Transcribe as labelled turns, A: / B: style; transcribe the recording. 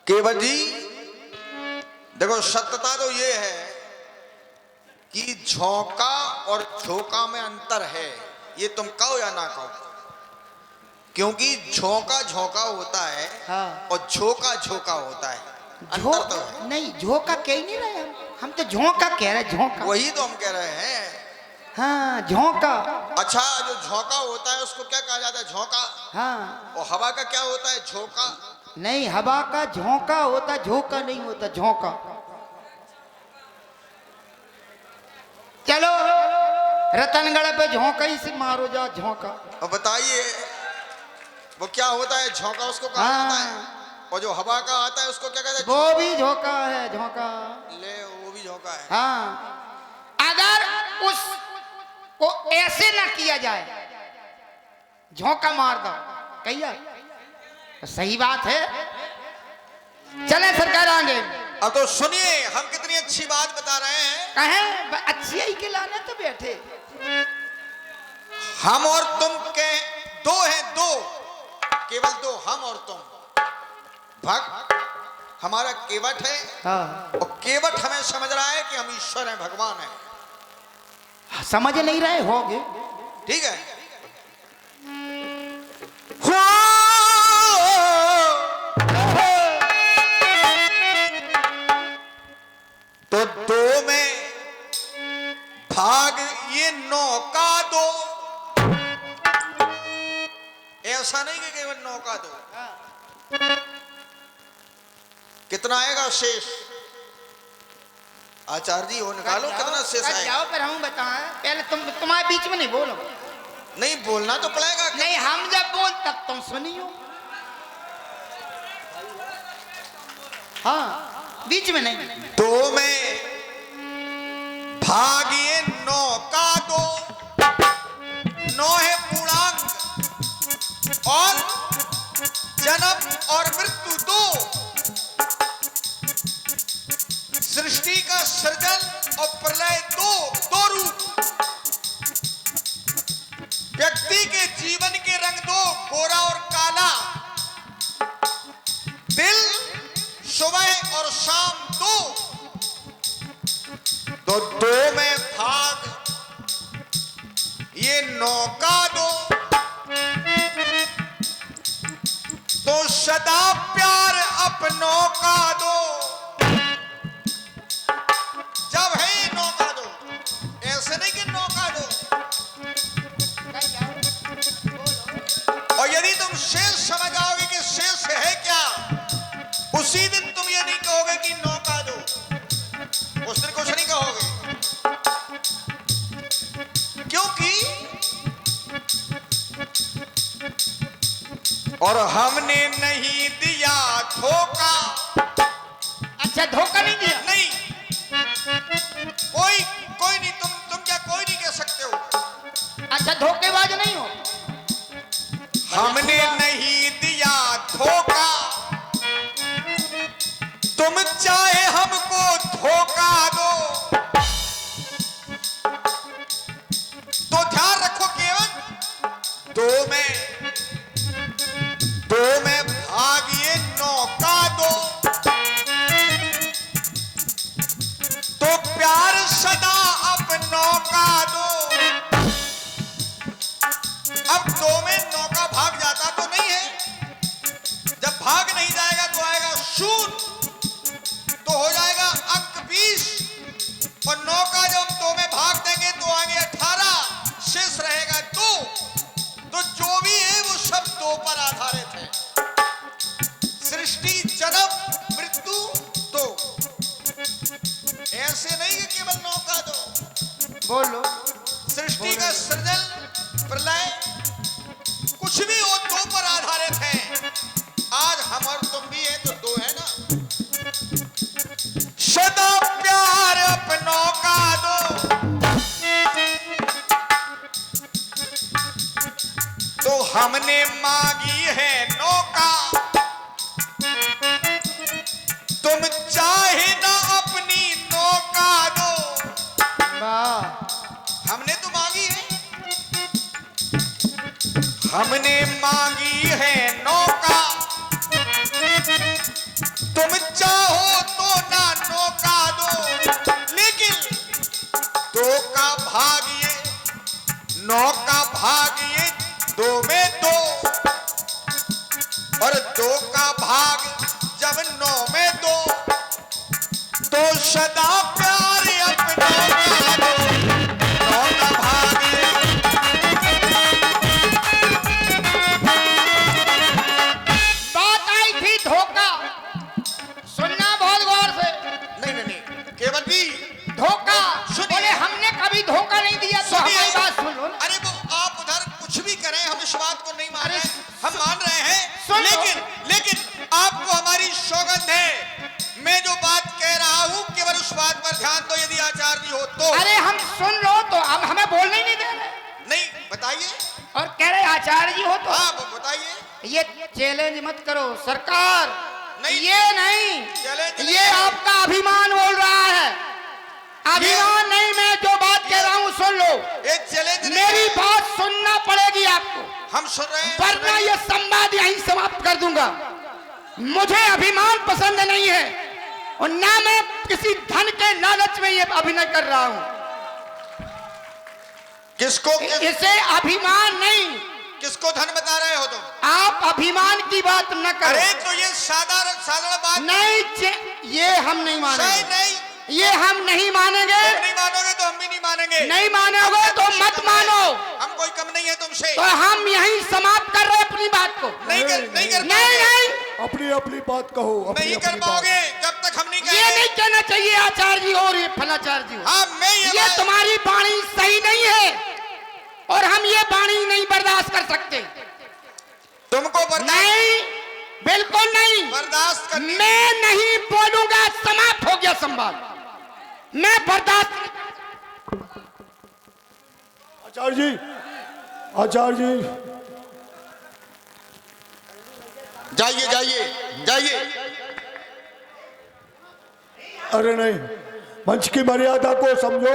A: केवल जी देखो, सत्यता तो ये है कि झोंका और झोंका में अंतर है। ये तुम कहो या ना कहो, क्योंकि झोंका झोंका होता है।
B: हाँ।
A: और झोंका झोंका होता है। अंतर तो है।
B: नहीं, झोंका कह ही नहीं रहे हम तो झोंका कह रहे, झोंका।
A: वही तो हम कह रहे हैं।
B: हाँ, झोंका।
A: अच्छा, जो झोंका होता है उसको क्या कहा जाता है? झोंका।
B: हाँ।
A: और हवा का क्या होता है? झोंका।
B: नहीं, हवा का झोंका होता, झोंका नहीं होता, झोंका। चलो रतनगढ़ पे झोंका ही से मारो जा, झोंका।
A: और बताइए वो क्या होता है? झोंका उसको कहा जाता है। और जो हवा का आता है उसको क्या कहते हैं?
B: वो भी झोंका है, झोंका।
A: ले, वो भी झोंका है।
B: हाँ, अगर उस को ऐसे ना किया जाए, झोंका मार दो कहिया, तो सही बात है। चले सरकार आगे।
A: अब तो सुनिए, हम कितनी अच्छी बात बता रहे हैं।
B: कहें अच्छी ही के लाने तो बैठे।
A: हम और तुम के दो हैं, दो, केवल दो, हम और तुम। भक्त हमारा केवट है।
B: हाँ।
A: और केवट हमें समझ रहा है कि हम ईश्वर हैं, भगवान हैं।
B: समझ नहीं रहे होगे।
A: ठीक है। तो दो में भाग ये नौका दो। ऐसा नहीं कि केवल नौका दो। कितना आएगा शेष? आचार्य जी हो, निकालो कितना शेष आएगा।
B: जाओ, पर हम बताएं पहले। तुम्हारे बीच में नहीं बोलो।
A: नहीं बोलना तो पड़ेगा।
B: नहीं, हम जब बोल तब तुम सुनियो। हाँ, बीच में नहीं।
A: दो में भागिए नौका दो। नौ है पूर्णांक और जन्म और मृत्यु दो। सृष्टि का सृजन और प्रलय दो, दो रूप। व्यक्ति के जीवन के रंग दो, गोरा और काला। दिल सुबह और शाम दो। तो दो में भाग ये नौका दो। तो सदा प्यार अपनों का दो। जब है ये नौका दो, ऐसे नहीं कि नौका दो। और यदि तुम शेष समझ आओगे कि शेष है क्या, उसी दिन तुम ये नहीं कहोगे कि नौका दो। उस दिन कुछ नहीं कहोगे, क्योंकि और हमने नहीं दिया धोखा।
B: अच्छा, धोखा नहीं दिया?
A: नहीं, कोई नहीं। तुम क्या कोई नहीं कह सकते हो।
B: अच्छा, धोखेबाज नहीं हो।
A: हमने नहीं दिया धोखा। तुम चाहे हमको धोखा दो। तो ध्यान रखो, केवल दो में भागिए नौका दो। तो प्यार सदा अपनों का दो। अब दो में नौका भाग जाता तो नहीं है। जब भाग नहीं जाएगा तो आएगा शून्य, तो हो जाएगा अंक 20। और नौका जब हम दो में भाग देंगे तो आगे 18, शेष रहेगा 2। तो जो भी है वो सब दो पर आधारित है। सृष्टि, जन्म, मृत्यु दो। ऐसे नहीं कि केवल नौका दो।
B: बोलो।
A: सृष्टि का सृजन, प्रलय, कुछ भी हो दो पर आधारित है। आज हम और तुम भी हैं तो दो है ना। सदा प्यार अपनों का दो। तो हमने मांगी है नौका। तुम चाहे ना अपनी नौका दो।
B: वाह,
A: हमने तो मांगी है। हमने मांगी है नौका। तुम चाहो तो ना नौका दो, लेकिन दो का भाग ये, नौ का भाग ये, दो में दो, और दो का भाग जब नौ में दो, तो सदा प्यार अपनों का दो, नौ का भाग ये।
B: बात आई थी धोखा, सुनना बहुत गौर से।
A: नहीं, केवल भी
B: धोखा
A: सुनिए।
B: बोले हमने कभी धोखा नहीं दिया, तो
A: सुनिए।
B: हमारी बात सुन लो ना।
A: अरे वो आप उधर कुछ भी करें, हम इस बात को नहीं मान
B: अरे
A: रहे, हम मान रहे हैं,
B: सुन लो।
A: लेकिन आपको हमारी सौगंध है, मैं जो बात कह रहा हूं केवल उस बात पर ध्यान दो, यदि आचार्य हो तो।
B: अरे हम सुन लो तो, अब हमें बोलने ही नहीं दे रहे।
A: नहीं, बताइए।
B: और कह रहे आचार्य जी हो तो
A: आप बताइए।
B: ये चैलेंज मत करो सरकार,
A: नहीं।
B: ये नहीं,
A: चैलेंज नहीं
B: ये
A: है।
B: आपका अभिमान बोल रहा है। अभिमान नहीं, मैं जो बात कह रहा हूँ सुन लो,
A: ये चैलेंज नहीं
B: मेरी
A: है।
B: बात सुनना पड़ेगी आपको,
A: हम सुन रहे हैं,
B: वरना ये संवाद यहीं समाप्त कर दूंगा। मुझे अभिमान पसंद नहीं है, और ना मैं किसी धन के लालच में ये अभिनय कर रहा हूँ। इसे अभिमान नहीं,
A: किसको धन बता रहे हो तुम?
B: आप अभिमान की बात न करो।
A: अरे तो ये साधारण बात
B: नहीं, ये हम नहीं
A: सही
B: मानेंगे,
A: नहीं।
B: ये हम नहीं मानेंगे।
A: तुम नहीं मानोगे तो हम भी नहीं मानेंगे।
B: नहीं मानोगे तो मत मानो,
A: हम कोई कम नहीं है तुमसे।
B: तो हम यहीं समाप्त कर रहे हैं अपनी बात को।
A: नहीं कर
B: नहीं
A: पाओगे।
B: नहीं,
C: अपनी अपनी बात कहो, अपनी
A: नहीं कर
C: अपनी बात।
A: पाओगे जब तक हम नहीं
B: ये
A: कहेंगे।
B: नहीं कहना चाहिए आचार्य जी और ये फलाचार्य जी हो।
A: हाँ, मैं
B: ये
A: बात-
B: तुम्हारी वाणी सही नहीं है, और हम ये वाणी नहीं बर्दाश्त कर सकते।
A: तुमको
B: नहीं, बिल्कुल नहीं,
A: बर्दाश्त कर।
B: मैं नहीं बोलूंगा, समाप्त हो गया संवाद। मैं बर्दाश्त
C: आचार्य जी, आचार्य जी,
A: जाइए जाइए जाइए।
C: अरे नहीं, मंच की मर्यादा को समझो।